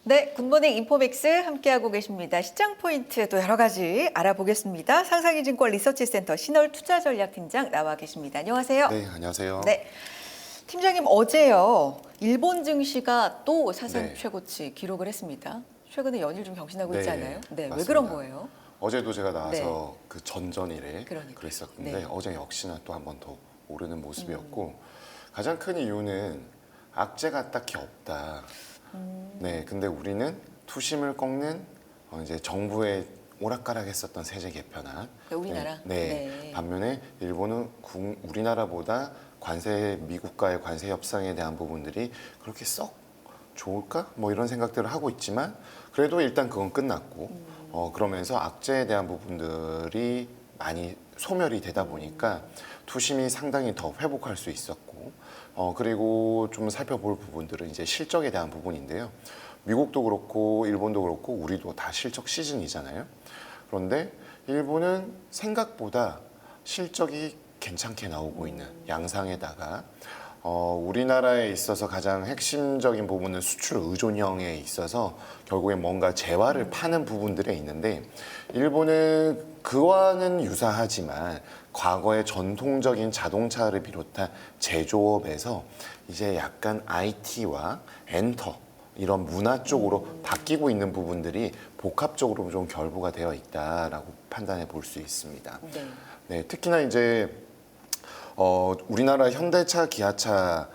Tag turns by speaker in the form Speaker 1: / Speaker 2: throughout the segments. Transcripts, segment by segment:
Speaker 1: 네, 굿모닝 인포맥스 함께하고 계십니다. 시장 포인트도 여러 가지 알아보겠습니다. 상상이증권 리서치센터 신월투자전략팀장 나와 계십니다. 안녕하세요.
Speaker 2: 네, 안녕하세요.
Speaker 1: 네, 팀장님 어제요. 일본 증시가 또 사상
Speaker 2: 네.
Speaker 1: 최고치 기록을 했습니다. 최근에 연일 좀 경신하고
Speaker 2: 네,
Speaker 1: 있지 않아요? 네, 왜
Speaker 2: 맞습니다.
Speaker 1: 그런 거예요?
Speaker 2: 어제도 제가 나와서
Speaker 1: 네.
Speaker 2: 그 전전일에
Speaker 1: 그러니까요.
Speaker 2: 그랬었는데
Speaker 1: 네.
Speaker 2: 어제 역시나 또 한 번 더 오르는 모습이었고 가장 큰 이유는 악재가 딱히 없다. 네, 근데 우리는 투심을 꺾는 이제 정부의 오락가락했었던 세제 개편안.
Speaker 1: 네, 우리나라?
Speaker 2: 네.
Speaker 1: 네.
Speaker 2: 반면에 일본은 우리나라보다 미국과의 관세 협상에 대한 부분들이 그렇게 썩 좋을까? 뭐 이런 생각들을 하고 있지만 그래도 일단 그건 끝났고 그러면서 악재에 대한 부분들이 많이 소멸이 되다 보니까 투심이 상당히 더 회복할 수 있었고 그리고 좀 살펴볼 부분들은 이제 실적에 대한 부분인데요. 미국도 그렇고 일본도 그렇고 우리도 다 실적 시즌이잖아요. 그런데 일본은 생각보다 실적이 괜찮게 나오고 있는 양상에다가 우리나라에 있어서 가장 핵심적인 부분은 수출 의존형에 있어서 결국에 뭔가 재화를 파는 부분들에 있는데 일본은 그와는 유사하지만 과거의 전통적인 자동차를 비롯한 제조업에서 이제 약간 IT와 엔터 이런 문화 쪽으로 바뀌고 있는 부분들이 복합적으로 좀 결부가 되어 있다라고 판단해 볼 수 있습니다.
Speaker 1: 네.
Speaker 2: 네, 특히나 이제 우리나라 현대차, 기아차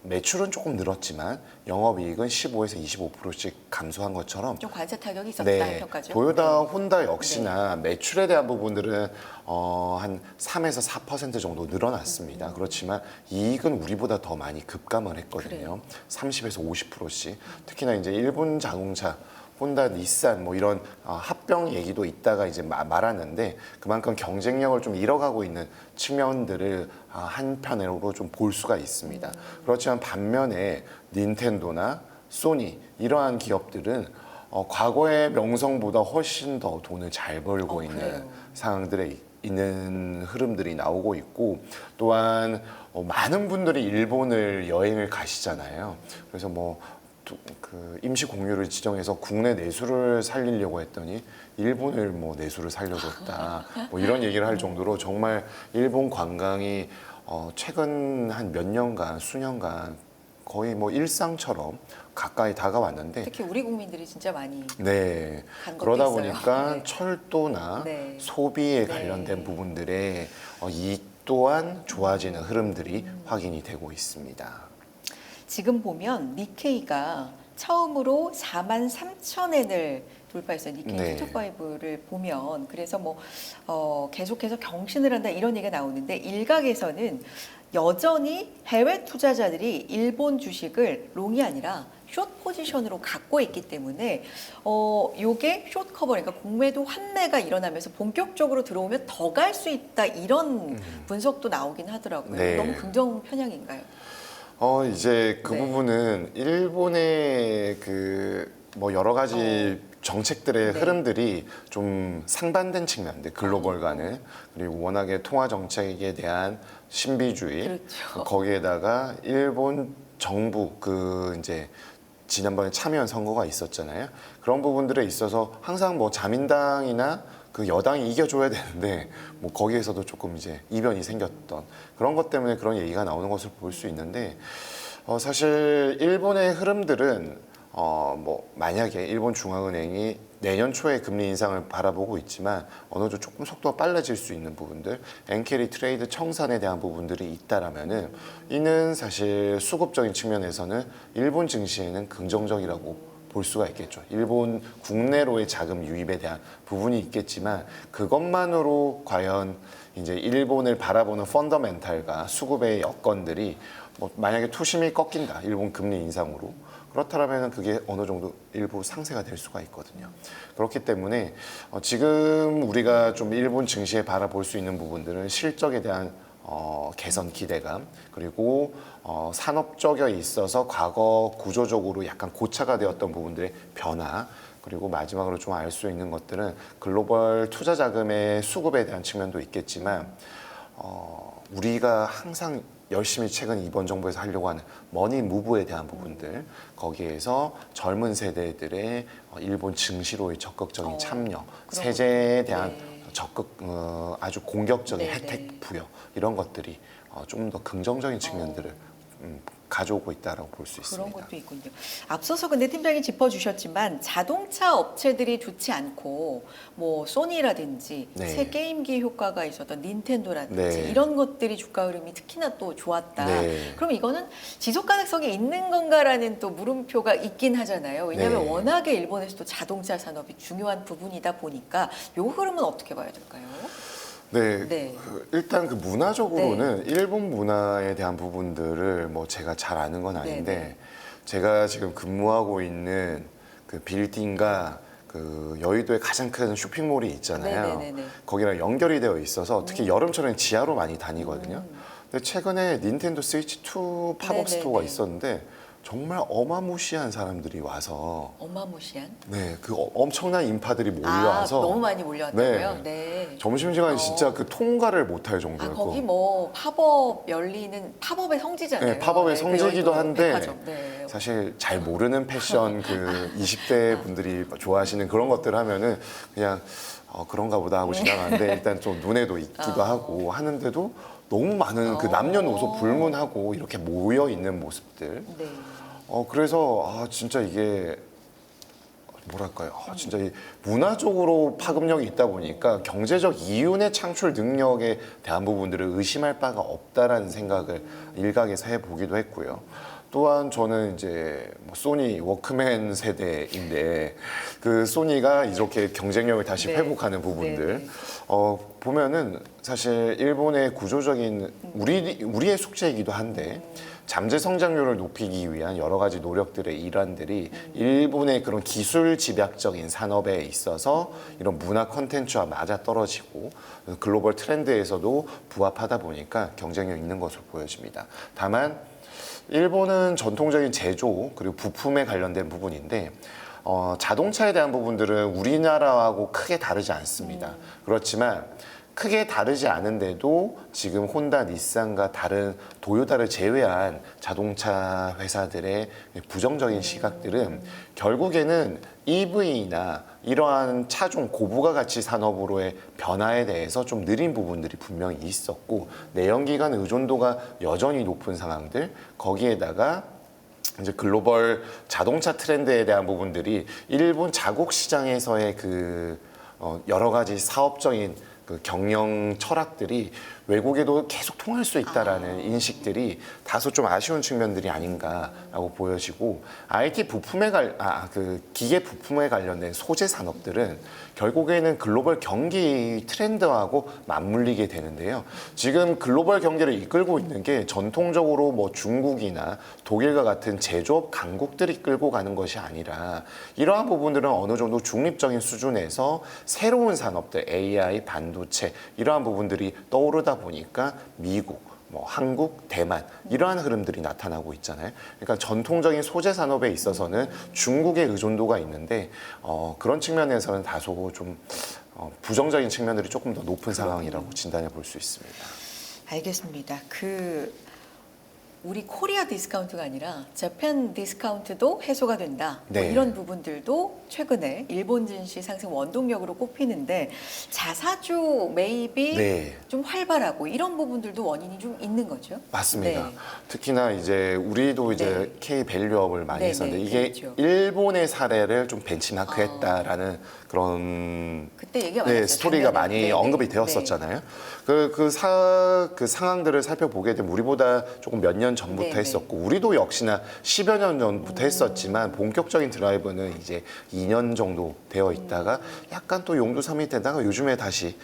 Speaker 2: 매출은 조금 늘었지만 영업이익은 15에서 25%씩 감소한 것처럼
Speaker 1: 좀 관세 타격이 있었다는 평가죠.
Speaker 2: 도요타,
Speaker 1: 네.
Speaker 2: 혼다 역시나 매출에 대한 부분들은 한 3에서 4% 정도 늘어났습니다. 그렇지만 이익은 우리보다 더 많이 급감을 했거든요.
Speaker 1: 그래요.
Speaker 2: 30에서 50%씩. 특히나 이제 일본 자동차 혼다, 닛산 뭐 이런 합병 얘기도 있다가 이제 말았는데 그만큼 경쟁력을 좀 잃어가고 있는 측면들을 한편으로 좀 볼 수가 있습니다. 그렇지만 반면에 닌텐도나 소니 이러한 기업들은 과거의 명성보다 훨씬 더 돈을 잘 벌고 있는
Speaker 1: 그래요.
Speaker 2: 상황들에 있는 흐름들이 나오고 있고 또한 많은 분들이 일본을 여행을 가시잖아요. 그래서 그 임시 공휴를 지정해서 국내 내수를 살리려고 했더니 일본을 내수를 살려줬다 뭐 이런 얘기를 할 정도로 정말 일본 관광이 최근 한 몇 년간 수년간 거의 일상처럼 가까이 다가왔는데
Speaker 1: 특히 우리 국민들이 진짜 많이
Speaker 2: 네
Speaker 1: 간 것도
Speaker 2: 그러다
Speaker 1: 있어요.
Speaker 2: 보니까
Speaker 1: 네.
Speaker 2: 철도나
Speaker 1: 네.
Speaker 2: 소비에
Speaker 1: 네.
Speaker 2: 관련된 부분들에 이 또한 좋아지는 흐름들이 확인이 되고 있습니다.
Speaker 1: 지금 보면 니케이가 처음으로 43,000엔을 돌파했어요. 니케이
Speaker 2: 네.
Speaker 1: 225를 보면 그래서 계속해서 경신을 한다 이런 얘기가 나오는데 일각에서는 여전히 해외 투자자들이 일본 주식을 롱이 아니라 숏 포지션으로 갖고 있기 때문에 요게 숏 커버 그러니까 공매도 환매가 일어나면서 본격적으로 들어오면 더 갈 수 있다 이런 분석도 나오긴 하더라고요.
Speaker 2: 네.
Speaker 1: 너무 긍정 편향인가요?
Speaker 2: 이제 그
Speaker 1: 네.
Speaker 2: 부분은 일본의 여러 가지 정책들의
Speaker 1: 네.
Speaker 2: 흐름들이 좀 상반된 측면들, 글로벌 간에 그리고 워낙에 통화 정책에 대한 신비주의,
Speaker 1: 그렇죠.
Speaker 2: 거기에다가 일본 정부 이제 지난번에 참여한 선거가 있었잖아요. 그런 부분들에 있어서 항상 자민당이나 그 여당이 이겨줘야 되는데 거기에서도 조금 이제 이변이 생겼던 그런 것 때문에 그런 얘기가 나오는 것을 볼 수 있는데 사실 일본의 흐름들은 만약에 일본 중앙은행이 내년 초에 금리 인상을 바라보고 있지만 어느 정도 조금 속도가 빨라질 수 있는 부분들, 엔캐리 트레이드 청산에 대한 부분들이 있다라면은 이는 사실 수급적인 측면에서는 일본 증시에는 긍정적이라고 볼 수가 있겠죠. 일본 국내로의 자금 유입에 대한 부분이 있겠지만 그것만으로 과연 이제 일본을 바라보는 펀더멘탈과 수급의 여건들이 만약에 투심이 꺾인다, 일본 금리 인상으로 그렇다면 그게 어느 정도 일부 상쇄가 될 수가 있거든요. 그렇기 때문에 지금 우리가 좀 일본 증시에 바라볼 수 있는 부분들은 실적에 대한 개선 기대감 그리고 산업 쪽에 있어서 과거 구조적으로 약간 고차가 되었던 부분들의 변화 그리고 마지막으로 좀 알 수 있는 것들은 글로벌 투자 자금의 수급에 대한 측면도 있겠지만 우리가 항상 열심히 최근 이번 정부에서 하려고 하는 머니 무브에 대한 부분들, 거기에서 젊은 세대들의 일본 증시로의 적극적인 참여,
Speaker 1: 그런
Speaker 2: 세제에
Speaker 1: 것도.
Speaker 2: 대한
Speaker 1: 네.
Speaker 2: 적극 아주 공격적인
Speaker 1: 네,
Speaker 2: 혜택
Speaker 1: 네.
Speaker 2: 부여, 이런 것들이 좀 더 긍정적인 측면들을 가져오고 있다라고 볼 수
Speaker 1: 그런
Speaker 2: 있습니다.
Speaker 1: 것도 있군요. 앞서서 근데 팀장이 짚어주셨지만 자동차 업체들이 좋지 않고 뭐 소니라든지
Speaker 2: 네.
Speaker 1: 새 게임기 효과가 있었던 닌텐도라든지
Speaker 2: 네.
Speaker 1: 이런 것들이 주가 흐름이 특히나 또 좋았다.
Speaker 2: 네.
Speaker 1: 그럼 이거는 지속 가능성이 있는 건가라는 또 물음표가 있긴 하잖아요. 왜냐하면
Speaker 2: 네.
Speaker 1: 워낙에 일본에서도 자동차 산업이 중요한 부분이다 보니까 요 흐름은 어떻게 봐야 될까요?
Speaker 2: 네,
Speaker 1: 네.
Speaker 2: 일단 그 문화적으로는 일본 문화에 대한 부분들을 뭐 제가 잘 아는 건 아닌데
Speaker 1: 네, 네.
Speaker 2: 제가 지금 근무하고 있는 그 빌딩과 그 여의도의 가장 큰 쇼핑몰이 있잖아요.
Speaker 1: 네, 네, 네, 네.
Speaker 2: 거기랑 연결이 되어 있어서 특히 여름철에는 지하로 많이 다니거든요. 근데 최근에 닌텐도 스위치 2 팝업
Speaker 1: 네, 네,
Speaker 2: 스토어가
Speaker 1: 네.
Speaker 2: 있었는데 정말 어마무시한 사람들이 와서
Speaker 1: 어마무시한.
Speaker 2: 네, 그 엄청난 인파들이 몰려와서
Speaker 1: 너무 많이 몰려왔다고요? 네.
Speaker 2: 점심시간에 진짜
Speaker 1: 어.
Speaker 2: 그 통과를 못할 정도였고
Speaker 1: 거기 뭐 팝업 열리는 팝업의 성지잖아요.
Speaker 2: 네, 팝업의
Speaker 1: 그
Speaker 2: 성지이기도
Speaker 1: 여의도
Speaker 2: 한데
Speaker 1: 백화점. 네.
Speaker 2: 사실 잘 모르는 패션 그 20대 분들이 좋아하시는 그런 것들 하면은 그냥 그런가 보다 하고 지나가는데 일단 좀 눈에도 익기도 하고 하는데도 너무 많은 그 남녀노소 불문하고 이렇게 모여 있는 모습들.
Speaker 1: 네.
Speaker 2: 그래서 진짜 이게 뭐랄까요? 진짜 이 문화적으로 파급력이 있다 보니까 경제적 이윤의 창출 능력에 대한 부분들을 의심할 바가 없다라는 생각을 일각에서 해보기도 했고요. 또한 저는 이제 뭐 소니 워크맨 세대인데 그 소니가 이렇게 경쟁력을 다시
Speaker 1: 네.
Speaker 2: 회복하는 부분들
Speaker 1: 네, 네.
Speaker 2: 보면은 사실 일본의 구조적인 우리의 숙제이기도 한데 잠재 성장률을 높이기 위한 여러 가지 노력들의 일환들이 일본의 그런 기술 집약적인 산업에 있어서 이런 문화 콘텐츠와 맞아 떨어지고 글로벌 트렌드에서도 부합하다 보니까 경쟁력 있는 것으로 보여집니다. 다만 일본은 전통적인 제조 그리고 부품에 관련된 부분인데 자동차에 대한 부분들은 우리나라하고 크게 다르지 않습니다. 그렇지만 크게 다르지 않은데도 지금 혼다, 닛산과 다른 도요타를 제외한 자동차 회사들의 부정적인 시각들은 결국에는 EV나 이러한 차종 고부가 가치 산업으로의 변화에 대해서 좀 느린 부분들이 분명히 있었고 내연기관 의존도가 여전히 높은 상황들 거기에다가 이제 글로벌 자동차 트렌드에 대한 부분들이 일본 자국 시장에서의 그 여러 가지 사업적인 그 경영 철학들이 외국에도 계속 통할 수 있다라는 인식들이 다소 좀 아쉬운 측면들이 아닌가라고 보여지고 IT 부품에 그 기계 부품에 관련된 소재 산업들은 결국에는 글로벌 경기 트렌드하고 맞물리게 되는데요. 지금 글로벌 경기를 이끌고 있는 게 전통적으로 뭐 중국이나 독일과 같은 제조업 강국들이 끌고 가는 것이 아니라 이러한 부분들은 어느 정도 중립적인 수준에서 새로운 산업들 AI, 반도체 이러한 부분들이 떠오르다 보니까 미국, 뭐 한국, 대만 이러한 흐름들이 나타나고 있잖아요. 그러니까 전통적인 소재 산업에 있어서는 중국의 의존도가 있는데 그런 측면에서는 다소 좀 부정적인 측면들이 조금 더 높은 상황이라고 진단해 볼 수 있습니다.
Speaker 1: 알겠습니다. 우리 코리아 디스카운트가 아니라 재팬 디스카운트도 해소가 된다. 뭐
Speaker 2: 네.
Speaker 1: 이런 부분들도 최근에 일본 증시 상승 원동력으로 꼽히는데 자사주 매입이
Speaker 2: 네.
Speaker 1: 좀 활발하고 이런 부분들도 원인이 좀 있는 거죠.
Speaker 2: 맞습니다.
Speaker 1: 네.
Speaker 2: 특히나 이제 우리도 이제
Speaker 1: 네.
Speaker 2: K 밸류업을 많이
Speaker 1: 네,
Speaker 2: 했었는데
Speaker 1: 네,
Speaker 2: 이게
Speaker 1: 그렇죠.
Speaker 2: 일본의 사례를 좀 벤치마크했다라는 그런
Speaker 1: 그때 얘기가 많았어요.
Speaker 2: 스토리가
Speaker 1: 작년에.
Speaker 2: 많이
Speaker 1: 네, 네.
Speaker 2: 언급이 되었었잖아요. 그 상황들을 살펴보게 되면 우리보다 조금 몇 년 전부터
Speaker 1: 네, 네.
Speaker 2: 했었고 우리도 역시나 10여 년 전부터 했었지만 본격적인 드라이브는 이제 2년 정도 되어 있다가 약간 또 용두삼이 되다가 요즘에 다시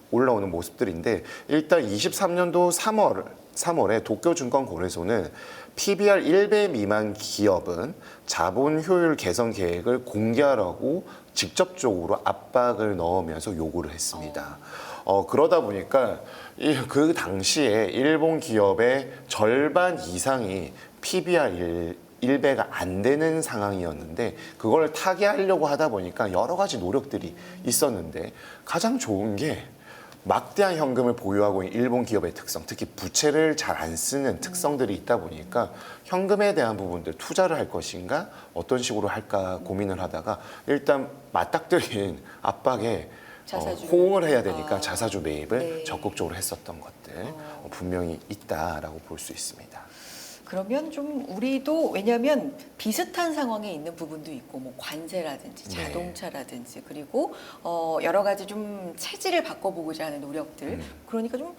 Speaker 2: 올라오는 모습들인데 일단 23년도 3월에 도쿄증권거래소는 PBR 1배 미만 기업은 자본 효율 개선 계획을 공개하라고 직접적으로 압박을 넣으면서 요구를 했습니다. 그러다 보니까 그 당시에 일본 기업의 절반 이상이 PBR 1배가 안 되는 상황이었는데 그걸 타개하려고 하다 보니까 여러 가지 노력들이 있었는데 가장 좋은 게 막대한 현금을 보유하고 있는 일본 기업의 특성, 특히 부채를 잘 안 쓰는 특성들이 있다 보니까 현금에 대한 부분들 투자를 할 것인가 어떤 식으로 할까 고민을 하다가 일단 맞닥뜨린 압박에
Speaker 1: 자사주.
Speaker 2: 호응을 해야 되니까
Speaker 1: 아.
Speaker 2: 자사주 매입을
Speaker 1: 네.
Speaker 2: 적극적으로 했었던 것들 분명히 있다라고 볼 수 있습니다.
Speaker 1: 그러면 좀 우리도 왜냐하면 비슷한 상황에 있는 부분도 있고 뭐 관세라든지
Speaker 2: 네.
Speaker 1: 자동차라든지 그리고 여러 가지 좀 체질을 바꿔보고자 하는 노력들 그러니까 좀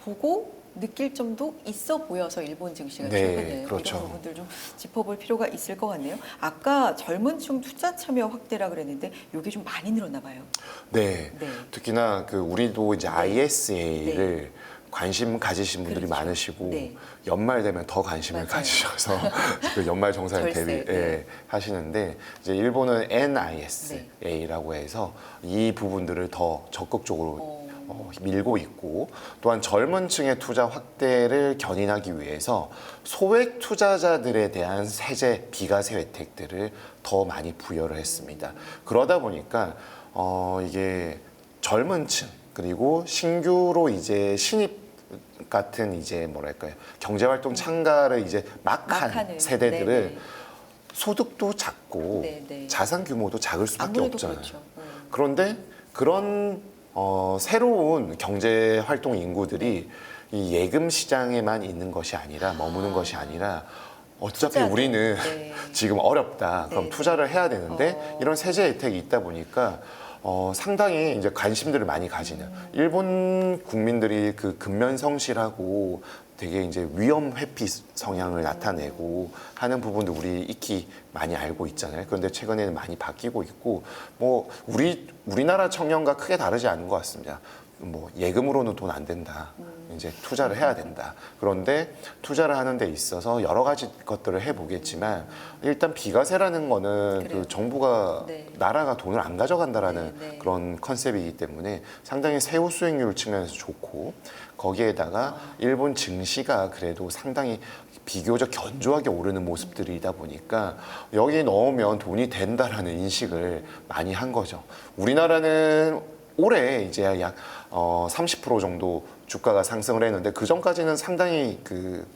Speaker 1: 보고 느낄 점도 있어 보여서 일본 증시가
Speaker 2: 네,
Speaker 1: 최근에
Speaker 2: 그렇죠.
Speaker 1: 이런 부분들 좀 짚어볼 필요가 있을 것 같네요. 아까 젊은층 투자 참여 확대라 그랬는데 이게 좀 많이 늘었나 봐요.
Speaker 2: 네.
Speaker 1: 네.
Speaker 2: 특히나 그 우리도 이제
Speaker 1: 네.
Speaker 2: ISA를 관심 가지신 분들이
Speaker 1: 그렇죠.
Speaker 2: 많으시고
Speaker 1: 네.
Speaker 2: 연말 되면 더 관심을
Speaker 1: 맞아요.
Speaker 2: 가지셔서 그 연말 정산을
Speaker 1: 절세, 네.
Speaker 2: 하시는데 이제 일본은 NISA라고 해서 이 부분들을 더 적극적으로 밀고 있고 또한 젊은 층의 투자 확대를 견인하기 위해서 소액 투자자들에 대한 세제 비과세 혜택들을 더 많이 부여를 했습니다. 그러다 보니까 이게 젊은 층 그리고 신규로 이제 신입 같은 이제 뭐랄까요 경제활동 참가를 이제 막 한
Speaker 1: 하는.
Speaker 2: 세대들을
Speaker 1: 네네.
Speaker 2: 소득도 작고
Speaker 1: 네네.
Speaker 2: 자산 규모도 작을 수밖에
Speaker 1: 아무래도
Speaker 2: 없잖아요.
Speaker 1: 그렇죠.
Speaker 2: 그런데 그런 새로운 경제 활동 인구들이 이 예금 시장에만 있는 것이 아니라 머무는 것이 아니라 어차피
Speaker 1: 투자도.
Speaker 2: 우리는
Speaker 1: 네.
Speaker 2: 지금 어렵다. 그럼
Speaker 1: 네.
Speaker 2: 투자를 해야 되는데 이런 세제 혜택이 있다 보니까 상당히 이제 관심들을 많이 가지는 일본 국민들이 그 근면성실하고 되게 이제 위험 회피 성향을 나타내고 하는 부분도 우리 익히 많이 알고 있잖아요. 그런데 최근에는 많이 바뀌고 있고 뭐 우리나라 청년과 크게 다르지 않은 것 같습니다. 뭐 예금으로는 돈 안 된다. 이제 투자를 해야 된다. 그런데 투자를 하는 데 있어서 여러 가지 것들을 해보겠지만 일단 비과세라는 거는
Speaker 1: 그래요.
Speaker 2: 그 정부가
Speaker 1: 네.
Speaker 2: 나라가 돈을 안 가져간다라는
Speaker 1: 네, 네.
Speaker 2: 그런 컨셉이기 때문에 상당히 세후 수익률 측면에서 좋고 거기에다가 일본 증시가 그래도 상당히 비교적 견조하게 오르는 모습들이다 보니까 여기 넣으면 돈이 된다라는 인식을 많이 한 거죠. 우리나라는 올해 이제 약 30% 정도 주가가 상승을 했는데 그 전까지는 상당히 그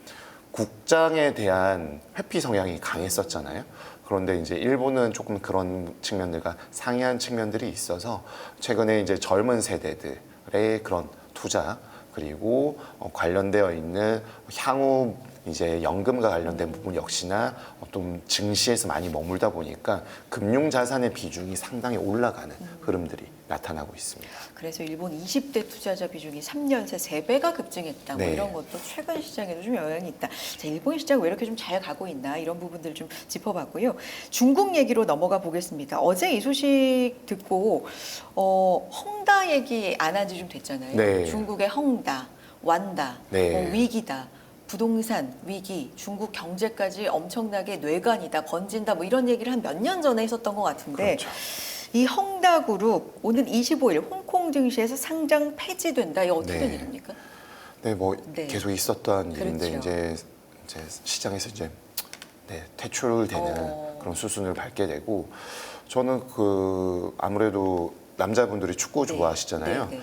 Speaker 2: 국장에 대한 회피 성향이 강했었잖아요. 그런데 이제 일본은 조금 그런 측면들과 상이한 측면들이 있어서 최근에 이제 젊은 세대들의 그런 투자 그리고 관련되어 있는 향후 이제 연금과 관련된 부분 역시나 좀 증시에서 많이 머물다 보니까 금융 자산의 비중이 상당히 올라가는 흐름들이 나타나고 있습니다.
Speaker 1: 그래서 일본 20대 투자자 비중이 3년 새 3배가 급증했다. 뭐
Speaker 2: 네.
Speaker 1: 이런 것도 최근 시장에도 좀 영향이 있다. 자, 일본 시장 왜 이렇게 좀 잘 가고 있나 이런 부분들 좀 짚어봤고요. 중국 얘기로 넘어가 보겠습니다. 어제 이 소식 듣고 헝다 얘기 안 한 지 좀 됐잖아요.
Speaker 2: 네.
Speaker 1: 중국의 헝다, 완다,
Speaker 2: 네.
Speaker 1: 위기다. 부동산 위기, 중국 경제까지 엄청나게 뇌관이다, 번진다, 뭐 이런 얘기를 한 몇 년 전에 했었던 것 같은데
Speaker 2: 그렇죠.
Speaker 1: 이 헝다그룹 오는 25일 홍콩 증시에서 상장 폐지된다. 이거 어떻게 된
Speaker 2: 네.
Speaker 1: 일입니까?
Speaker 2: 네, 뭐
Speaker 1: 네.
Speaker 2: 계속 있었던 일인데
Speaker 1: 그렇죠.
Speaker 2: 이제 시장에서 이제 퇴출되는 그런 수순을 밟게 되고 저는 그 아무래도 남자분들이 축구
Speaker 1: 네.
Speaker 2: 좋아하시잖아요.
Speaker 1: 네, 네.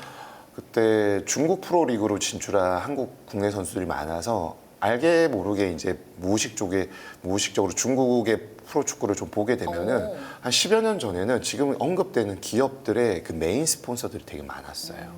Speaker 2: 그때 중국 프로리그로 진출한 한국 국내 선수들이 많아서 알게 모르게 이제 무의식적으로 중국의 프로축구를 좀 보게 되면은
Speaker 1: 오.
Speaker 2: 한 10여 년 전에는 지금 언급되는 기업들의 그 메인 스폰서들이 되게 많았어요.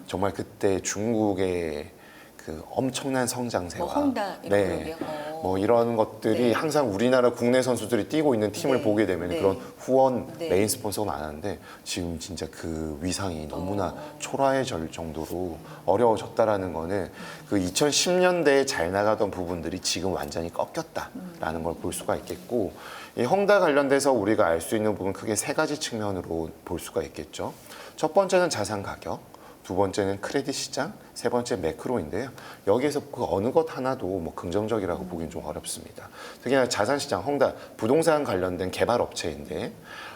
Speaker 2: 정말 그때 중국의 그 엄청난 성장세와
Speaker 1: 뭐 헝다 이런 그룹이요?
Speaker 2: 뭐 이런 것들이
Speaker 1: 네.
Speaker 2: 항상 우리나라 국내 선수들이 뛰고 있는 팀을
Speaker 1: 네.
Speaker 2: 보게 되면
Speaker 1: 네.
Speaker 2: 그런 후원
Speaker 1: 네.
Speaker 2: 메인 스폰서가 많았는데 지금 진짜 그 위상이 너무나 초라해질 정도로 어려워졌다라는 거는 그 2010년대에 잘 나가던 부분들이 지금 완전히 꺾였다라는 걸 볼 수가 있겠고 이 헝다 관련돼서 우리가 알 수 있는 부분 크게 세 가지 측면으로 볼 수가 있겠죠. 첫 번째는 자산 가격, 두 번째는 크레딧 시장, 세 번째 매크로인데요. 여기에서 그 어느 것 하나도 뭐 긍정적이라고 보기는 좀 어렵습니다. 특히나 자산시장, 헝다 부동산 관련된 개발 업체인데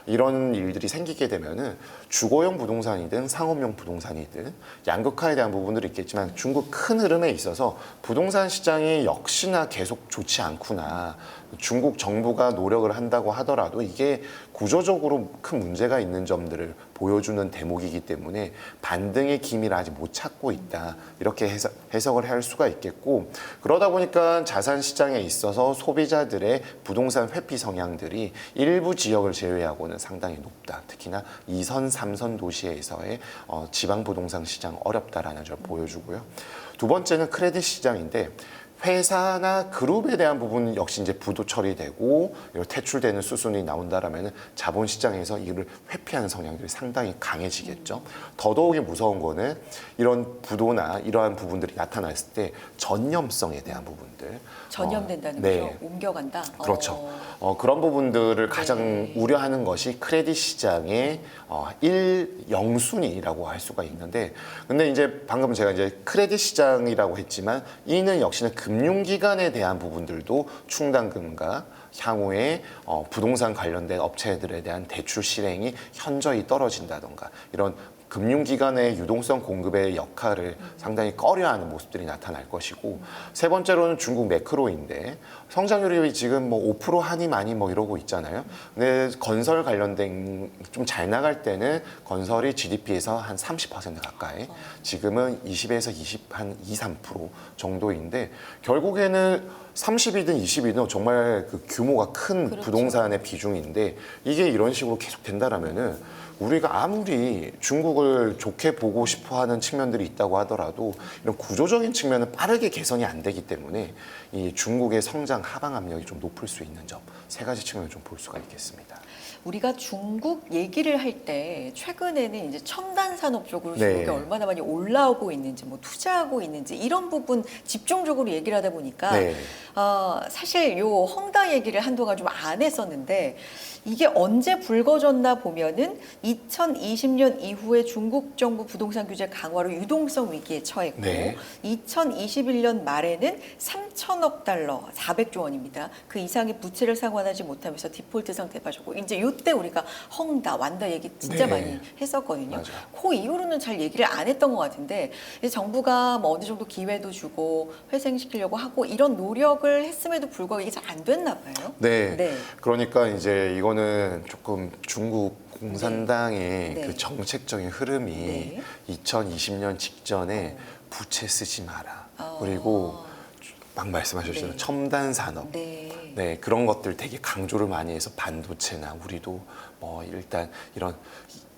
Speaker 2: 이런 일들이 생기게 되면은 주거용 부동산이든 상업용 부동산이든 양극화에 대한 부분들이 있겠지만 중국 큰 흐름에 있어서 부동산 시장이 역시나 계속 좋지 않구나. 중국 정부가 노력을 한다고 하더라도 이게 구조적으로 큰 문제가 있는 점들을 보여주는 대목이기 때문에 반등의 기미를 아직 못 찾고 있다. 이렇게 해석을 할 수가 있겠고, 그러다 보니까 자산 시장에 있어서 소비자들의 부동산 회피 성향들이 일부 지역을 제외하고는 상당히 높다. 특히나 2선, 3선 도시에서의 지방 부동산 시장 어렵다라는 걸 보여주고요. 두 번째는 크레딧 시장인데 회사나 그룹에 대한 부분은 역시 이제 부도 처리되고 퇴출되는 수순이 나온다라면 자본시장에서 이를 회피하는 성향들이 상당히 강해지겠죠. 더더욱이 무서운 거는 이런 부도나 이러한 부분들이 나타났을 때 전념성에 대한 부분들.
Speaker 1: 전염된다는
Speaker 2: 네.
Speaker 1: 거죠. 옮겨간다.
Speaker 2: 그렇죠. 그런 부분들을 가장
Speaker 1: 네.
Speaker 2: 우려하는 것이 크레딧 시장의 1영순위라고 할 수가 있는데, 근데 이제 방금 제가 이제 크레딧 시장이라고 했지만 이는 역시나 금융기관에 대한 부분들도 충당금과 향후에 부동산 관련된 업체들에 대한 대출 실행이 현저히 떨어진다던가 이런 금융기관의 유동성 공급의 역할을 상당히 꺼려하는 모습들이 나타날 것이고, 세 번째로는 중국 매크로인데 성장률이 지금 뭐 5% 하니 많이 뭐 이러고 있잖아요. 근데 건설 관련된 좀 잘 나갈 때는 건설이 GDP에서 한 30% 가까이, 지금은 20에서 20, 한 2, 3% 정도인데 결국에는 30이든 20이든 정말 그 규모가 큰
Speaker 1: 그렇죠.
Speaker 2: 부동산의 비중인데 이게 이런 식으로 계속 된다라면은 우리가 아무리 중국을 좋게 보고 싶어하는 측면들이 있다고 하더라도 이런 구조적인 측면은 빠르게 개선이 안 되기 때문에 이 중국의 성장 하방 압력이 좀 높을 수 있는 점, 세 가지 측면을 좀 볼 수가 있겠습니다.
Speaker 1: 우리가 중국 얘기를 할 때 최근에는 이제 첨단 산업 쪽으로
Speaker 2: 네.
Speaker 1: 중국이 얼마나 많이 올라오고 있는지, 뭐 투자하고 있는지 이런 부분 집중적으로 얘기를 하다 보니까
Speaker 2: 네.
Speaker 1: 사실 요 헝다 얘기를 한동안 좀 안 했었는데 이게 언제 불거졌나 보면은 2020년 이후에 중국 정부 부동산 규제 강화로 유동성 위기에 처했고
Speaker 2: 네.
Speaker 1: 2021년 말에는 3천억 달러, 400조 원입니다. 그 이상의 부채를 상환하지 못하면서 디폴트 상태에 빠졌고 이제 이때 우리가 헝다, 완다 얘기 진짜
Speaker 2: 네.
Speaker 1: 많이 했었거든요.
Speaker 2: 맞아요.
Speaker 1: 그 이후로는 잘 얘기를 안 했던 것 같은데 이제 정부가 뭐 어느 정도 기회도 주고 회생시키려고 하고 이런 노력을 했음에도 불구하고 이게 잘 안 됐나 봐요.
Speaker 2: 네.
Speaker 1: 네.
Speaker 2: 그러니까 이제 이거는 조금 중국 공산당의
Speaker 1: 네.
Speaker 2: 그 정책적인 흐름이
Speaker 1: 네.
Speaker 2: 2020년 직전에 부채 쓰지 마라.
Speaker 1: 어.
Speaker 2: 그리고 막 말씀하셨잖아요.
Speaker 1: 네.
Speaker 2: 첨단 산업.
Speaker 1: 네.
Speaker 2: 네, 그런 것들 되게 강조를 많이 해서 반도체나 우리도 뭐 일단 이런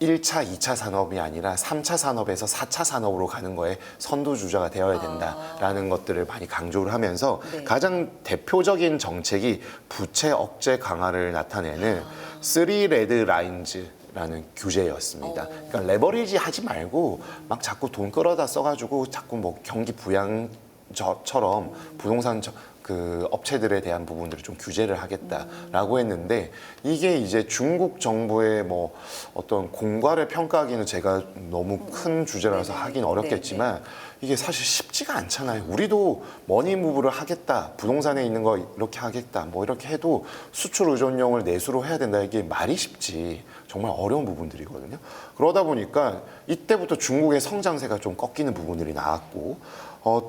Speaker 2: 1차, 2차 산업이 아니라 3차 산업에서 4차 산업으로 가는 거에 선두주자가 되어야 된다라는 것들을 많이 강조를 하면서
Speaker 1: 네.
Speaker 2: 가장 대표적인 정책이 부채 억제 강화를 나타내는 3 레드 라인즈라는 규제였습니다. 그러니까 레버리지 하지 말고 막 자꾸 돈 끌어다 써가지고 자꾸 뭐 경기 부양처럼 부동산 그 업체들에 대한 부분들을 좀 규제를 하겠다라고 했는데 이게 이제 중국 정부의 뭐 어떤 공과를 평가하기는 제가 너무 큰 주제라서 하긴 어렵겠지만 이게 사실 쉽지가 않잖아요. 우리도 머니무브를 하겠다, 부동산에 있는 거 이렇게 하겠다, 뭐 이렇게 해도 수출 의존용을 내수로 해야 된다 이게 말이 쉽지 정말 어려운 부분들이거든요. 그러다 보니까 이때부터 중국의 성장세가 좀 꺾이는 부분들이 나왔고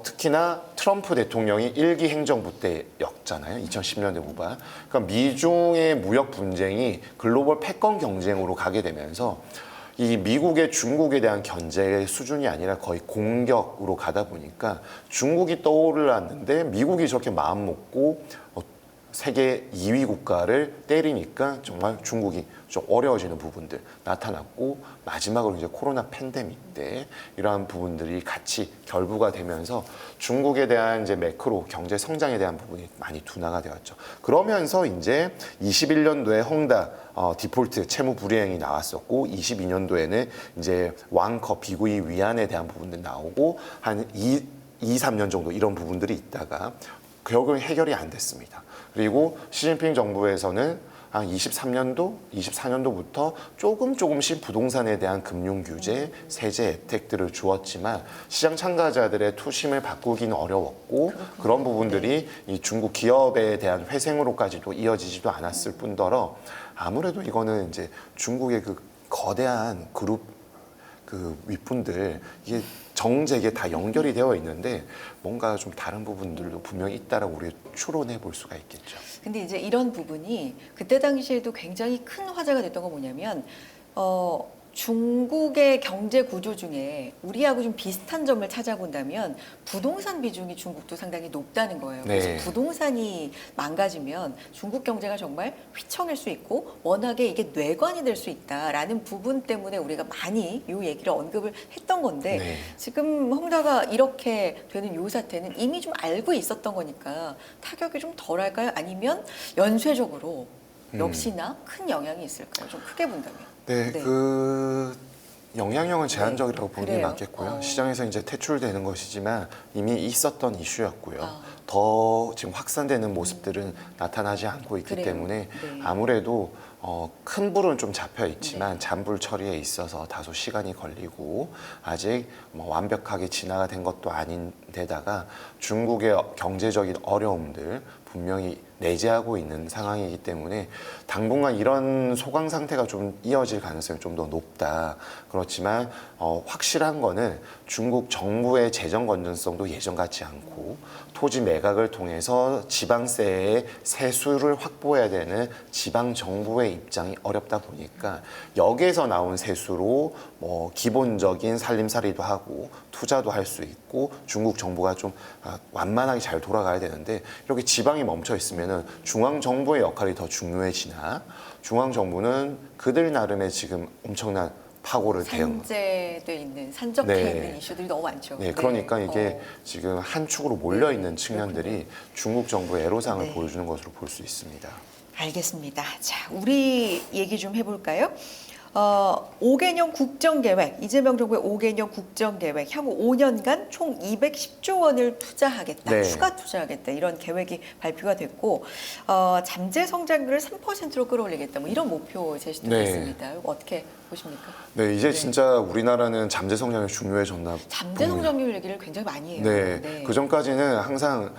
Speaker 2: 특히나 트럼프 대통령이 1기 행정부 때였잖아요. 2010년대 후반. 그러니까 미중의 무역 분쟁이 글로벌 패권 경쟁으로 가게 되면서 이 미국의 중국에 대한 견제의 수준이 아니라 거의 공격으로 가다 보니까 중국이 떠올랐는데 미국이 저렇게 마음 먹고 세계 2위 국가를 때리니까 정말 중국이 좀 어려워지는 부분들 나타났고 마지막으로 이제 코로나 팬데믹 때 이러한 부분들이 같이 결부가 되면서 중국에 대한 이제 매크로 경제 성장에 대한 부분이 많이 둔화가 되었죠. 그러면서 이제 21년도에 헝다 디폴트 채무 불이행이 나왔었고 22년도에는 이제 왕커 비구이 위안에 대한 부분들 나오고 한 2, 3년 정도 이런 부분들이 있다가 결국은 해결이 안 됐습니다. 그리고 시진핑 정부에서는 한 23년도, 24년도부터 조금씩 부동산에 대한 금융 규제, 세제 혜택들을 주었지만 시장 참가자들의 투심을 바꾸기는 어려웠고 그런 부분들이 이 중국 기업에 대한 회생으로까지도 이어지지도 않았을 뿐더러 아무래도 이거는 이제 중국의 그 거대한 그룹 그 윗분들 이게 정책에 다 연결이 되어 있는데 뭔가 좀 다른 부분들도 분명히 있다라고 우리가 추론해 볼 수가 있겠죠.
Speaker 1: 근데 이제 이런 부분이 그때 당시에도 굉장히 큰 화제가 됐던 건 뭐냐면 중국의 경제 구조 중에 우리하고 좀 비슷한 점을 찾아본다면 부동산 비중이 중국도 상당히 높다는 거예요.
Speaker 2: 네.
Speaker 1: 그래서 부동산이 망가지면 중국 경제가 정말 휘청일 수 있고 워낙에 이게 뇌관이 될 수 있다라는 부분 때문에 우리가 많이 이 얘기를 언급을 했던 건데
Speaker 2: 네.
Speaker 1: 지금 헝다가 이렇게 되는 요 사태는 이미 좀 알고 있었던 거니까 타격이 좀 덜할까요? 아니면 연쇄적으로 역시나 큰 영향이 있을까요? 좀 크게 본다면.
Speaker 2: 네,
Speaker 1: 네.
Speaker 2: 그 영향력은 제한적이라고 보는 게
Speaker 1: 그래요?
Speaker 2: 맞겠고요. 시장에서 이제 퇴출되는 것이지만 이미 있었던 이슈였고요.
Speaker 1: 아.
Speaker 2: 더 지금 확산되는 모습들은 나타나지 않고 있기
Speaker 1: 그래요?
Speaker 2: 때문에
Speaker 1: 네.
Speaker 2: 아무래도 큰 불은 좀 잡혀 있지만 잔불 처리에 있어서 다소 시간이 걸리고 아직 뭐 완벽하게 진화가 된 것도 아닌데다가 중국의 경제적인 어려움들 분명히 내재하고 있는 상황이기 때문에 당분간 이런 소강 상태가 좀 이어질 가능성이 좀 더 높다. 그렇지만 확실한 거는 중국 정부의 재정 건전성도 예전 같지 않고 토지 매각을 통해서 지방세의 세수를 확보해야 되는 지방 정부의 입장이 어렵다 보니까 여기에서 나온 세수로 뭐 기본적인 살림살이도 하고 투자도 할 수 있고 중국 정부가 좀 완만하게 잘 돌아가야 되는데 이렇게 지방이 멈춰 있으면은 중앙 정부의 역할이 더 중요해지나 중앙 정부는 그들 나름의 지금 엄청난 파고를 대응.
Speaker 1: 산재돼 있는 산적해
Speaker 2: 네.
Speaker 1: 있는 이슈들이 너무 많죠.
Speaker 2: 네, 그러니까 이게 지금 한 축으로 몰려 있는 측면들이 중국 정부의 애로상을
Speaker 1: 네.
Speaker 2: 보여주는 것으로 볼 수 있습니다.
Speaker 1: 알겠습니다. 자, 우리 얘기 좀 해볼까요? 5개년 국정계획, 이재명 정부의 5개년 국정계획, 향후 5년간 총 210조 원을 투자하겠다,
Speaker 2: 네.
Speaker 1: 추가 투자하겠다 이런 계획이 발표가 됐고 잠재 성장률을 3%로 끌어올리겠다, 뭐 이런 목표 제시도
Speaker 2: 네.
Speaker 1: 됐습니다. 이거 어떻게 보십니까?
Speaker 2: 네, 이제
Speaker 1: 네.
Speaker 2: 진짜 우리나라는 잠재 성장이 중요해졌나
Speaker 1: 잠재
Speaker 2: 봅니다.
Speaker 1: 성장률 얘기를 굉장히 많이 해요.
Speaker 2: 네, 그 전까지는 항상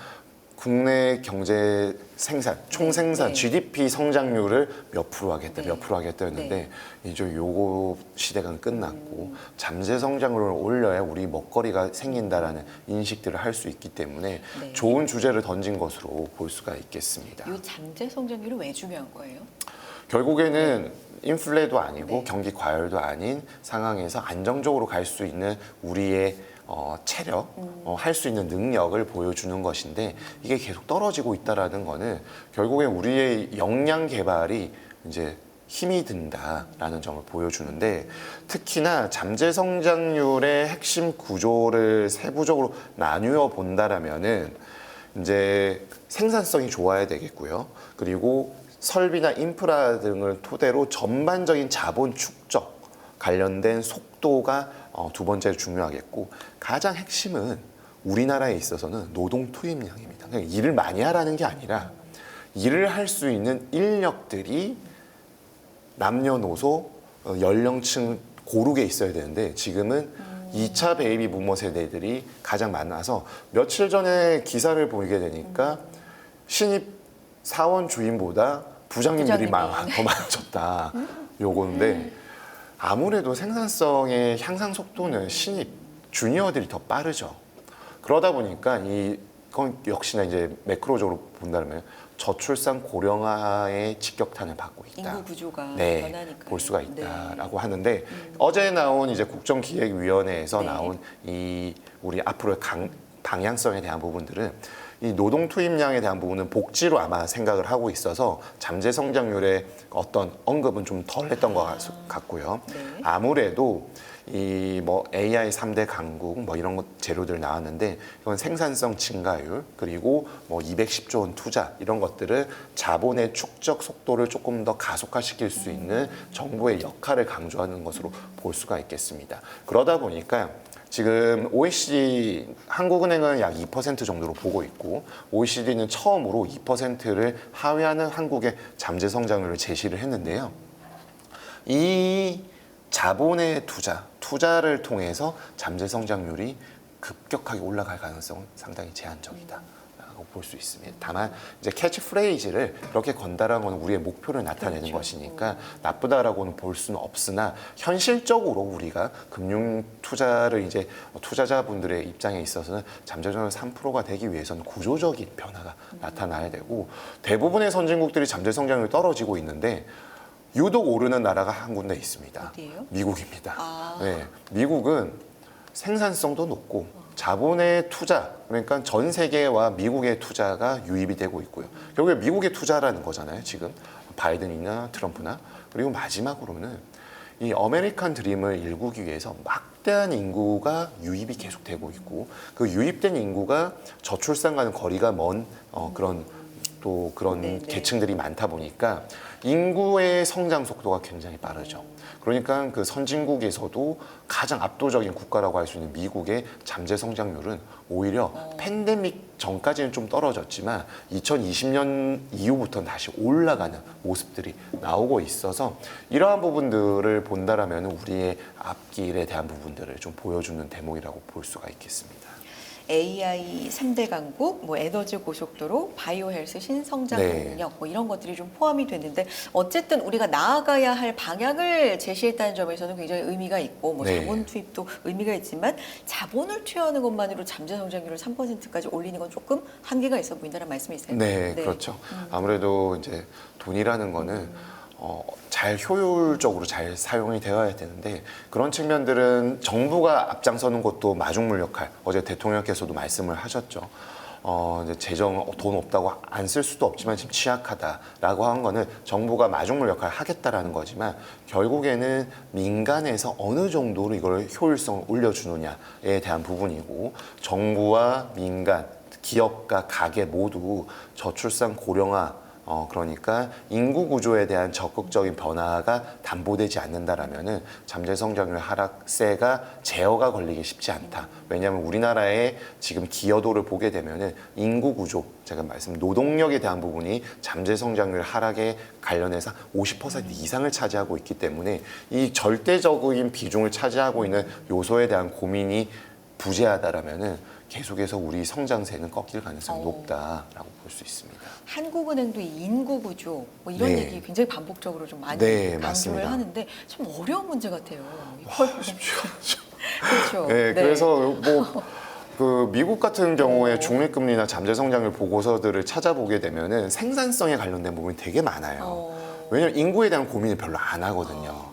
Speaker 2: 국내 경제 생산, 총생산,
Speaker 1: 네.
Speaker 2: GDP 성장률을 몇 프로 하겠다,
Speaker 1: 네.
Speaker 2: 몇 프로 하겠다였는데 이제 요거 시대가 끝났고 잠재 성장률을 올려야 우리 먹거리가 생긴다라는 인식들을 할 수 있기 때문에
Speaker 1: 네.
Speaker 2: 좋은 주제를 던진 것으로 볼 수가 있겠습니다.
Speaker 1: 이 잠재 성장률이 왜 중요한 거예요?
Speaker 2: 결국에는 인플레도 아니고
Speaker 1: 네.
Speaker 2: 경기 과열도 아닌 상황에서 안정적으로 갈 수 있는 우리의 체력, 할 수 있는 능력을 보여주는 것인데 이게 계속 떨어지고 있다라는 거는 결국에 우리의 역량 개발이 이제 힘이 든다라는 점을 보여주는데 특히나 잠재 성장률의 핵심 구조를 세부적으로 나누어 본다라면은 이제 생산성이 좋아야 되겠고요. 그리고 설비나 인프라 등을 토대로 전반적인 자본 축적 관련된 속도가 두 번째로 중요하겠고 가장 핵심은 우리나라에 있어서는 노동 투입량입니다. 그냥 일을 많이 하라는 게 아니라 일을 할 수 있는 인력들이 남녀노소 연령층 고르게 있어야 되는데 지금은 2차 베이비 부머 세대들이 가장 많아서 며칠 전에 기사를 보게 되니까 신입 사원 주임보다 부장님들이
Speaker 1: 부장님이.
Speaker 2: 더 많아졌다. 요건데 아무래도 생산성의 향상 속도는 신입, 주니어들이 더 빠르죠. 그러다 보니까 이건 역시나 이제 매크로적으로 본다면 저출산 고령화의 직격탄을 받고 있다.
Speaker 1: 인구 구조가
Speaker 2: 네,
Speaker 1: 변하니까
Speaker 2: 볼 수가 있다라고 하는데 어제 나온 이제 국정기획위원회에서
Speaker 1: 네.
Speaker 2: 나온 이 우리 앞으로의 방향성에 대한 부분들은 이 노동 투입량에 대한 부분은 복지로 아마 생각을 하고 있어서 잠재 성장률의 어떤 언급은 좀 덜 했던 것 같고요.
Speaker 1: 네.
Speaker 2: 아무래도 이 뭐 AI 3대 강국 뭐 이런 것 재료들 나왔는데 이건 생산성 증가율 그리고 뭐 210조 원 투자 이런 것들을 자본의 축적 속도를 조금 더 가속화시킬 수 있는 정부의 역할을 강조하는 것으로 볼 수가 있겠습니다. 그러다 보니까 지금 OECD 한국은행은 약 2% 정도로 보고 있고 OECD는 처음으로 2%를 하회하는 한국의 잠재 성장률을 제시를 했는데요. 이 자본의 투자를 통해서 잠재 성장률이 급격하게 올라갈 가능성은 상당히 제한적이다. 볼 수 있습니다. 다만 이제 캐치프레이즈를 그렇게 건달한 건 우리의 목표를 나타내는
Speaker 1: 그렇죠.
Speaker 2: 것이니까 나쁘다라고는 볼 수는 없으나 현실적으로 우리가 금융 투자를 이제 투자자분들의 입장에 있어서는 잠재적으로 3%가 되기 위해서는 구조적인 변화가 나타나야 되고 대부분의 선진국들이 잠재 성장률이 떨어지고 있는데 유독 오르는 나라가 한 군데 있습니다.
Speaker 1: 어디예요?
Speaker 2: 미국입니다.
Speaker 1: 아.
Speaker 2: 네, 미국은 생산성도 높고 자본의 투자, 그러니까 전 세계와 미국의 투자가 유입이 되고 있고요. 결국에 미국의 투자라는 거잖아요, 지금. 바이든이나 트럼프나. 그리고 마지막으로는 이 아메리칸 드림을 일구기 위해서 막대한 인구가 유입이 계속되고 있고 그 유입된 인구가 저출산과는 거리가 먼 그런
Speaker 1: 네네.
Speaker 2: 계층들이 많다 보니까 인구의 성장 속도가 굉장히 빠르죠. 그러니까 그 선진국에서도 가장 압도적인 국가라고 할 수 있는 미국의 잠재 성장률은 오히려 팬데믹 전까지는 좀 떨어졌지만 2020년 이후부터는 다시 올라가는 모습들이 나오고 있어서 이러한 부분들을 본다라면 우리의 앞길에 대한 부분들을 좀 보여주는 대목이라고 볼 수가 있겠습니다.
Speaker 1: AI 3대 강국, 뭐 에너지 고속도로, 바이오 헬스, 신성장
Speaker 2: 네.
Speaker 1: 능력 뭐 이런 것들이 좀 포함이 됐는데 어쨌든 우리가 나아가야 할 방향을 제시했다는 점에서는 굉장히 의미가 있고 뭐
Speaker 2: 네.
Speaker 1: 자본 투입도 의미가 있지만 자본을 투여하는 것만으로 잠재 성장률을 3%까지 올리는 건 조금 한계가 있어 보인다는 말씀이세요?
Speaker 2: 네, 그렇죠. 아무래도 이제 돈이라는 거는 잘 효율적으로 잘 사용이 되어야 되는데 그런 측면들은 정부가 앞장서는 것도 마중물 역할. 어제 대통령께서도 말씀을 하셨죠. 이제 재정 돈 없다고 안 쓸 수도 없지만 지금 취약하다라고 한 거는 정부가 마중물 역할을 하겠다라는 거지만 결국에는 민간에서 어느 정도로 이걸 효율성을 올려주느냐에 대한 부분이고 정부와 민간, 기업과 가게 모두 저출산 고령화 그러니까 인구 구조에 대한 적극적인 변화가 담보되지 않는다라면은 잠재 성장률 하락세가 제어가 걸리기 쉽지 않다. 왜냐하면 우리나라의 지금 기여도를 보게 되면은 인구 구조, 제가 말씀 노동력에 대한 부분이 잠재 성장률 하락에 관련해서 50% 이상을 차지하고 있기 때문에 이 절대적인 비중을 차지하고 있는 요소에 대한 고민이 부재하다라면은 계속해서 우리 성장세는 꺾일 가능성이 높다라고 볼 수 있습니다.
Speaker 1: 한국은행도 이 인구 구조 뭐 이런
Speaker 2: 네.
Speaker 1: 얘기 굉장히 반복적으로 좀 많이
Speaker 2: 네,
Speaker 1: 강조를
Speaker 2: 맞습니다.
Speaker 1: 하는데 참 어려운 문제 같아요. 그렇죠.
Speaker 2: 네, 그래서 뭐 그 미국 같은 경우에 중립금리나 잠재성장률 보고서들을 찾아보게 되면은 생산성에 관련된 부분이 되게 많아요. 왜냐하면 인구에 대한 고민을 별로 안 하거든요.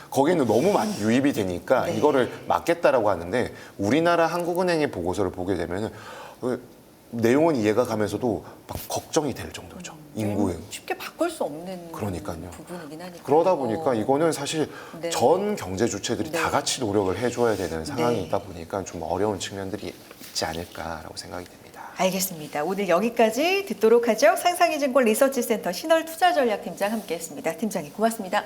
Speaker 2: 거기는 너무 많이 유입이 되니까
Speaker 1: 네.
Speaker 2: 이거를 막겠다라고 하는데 우리나라 한국은행의 보고서를 보게 되면은 내용은 이해가 가면서도 막 걱정이 될 정도죠. 인구에.
Speaker 1: 쉽게 바꿀 수 없는
Speaker 2: 그러니까요.
Speaker 1: 부분이긴 하니까.
Speaker 2: 그러다 보니까 이거는 사실
Speaker 1: 네.
Speaker 2: 전 경제 주체들이
Speaker 1: 네.
Speaker 2: 다 같이 노력을 해줘야 되는 상황이
Speaker 1: 네.
Speaker 2: 있다 보니까 좀 어려운 측면들이 있지 않을까라고 생각이 됩니다.
Speaker 1: 알겠습니다. 오늘 여기까지 듣도록 하죠. 상상이증권 리서치센터 신월투자전략팀장 함께했습니다. 팀장님 고맙습니다.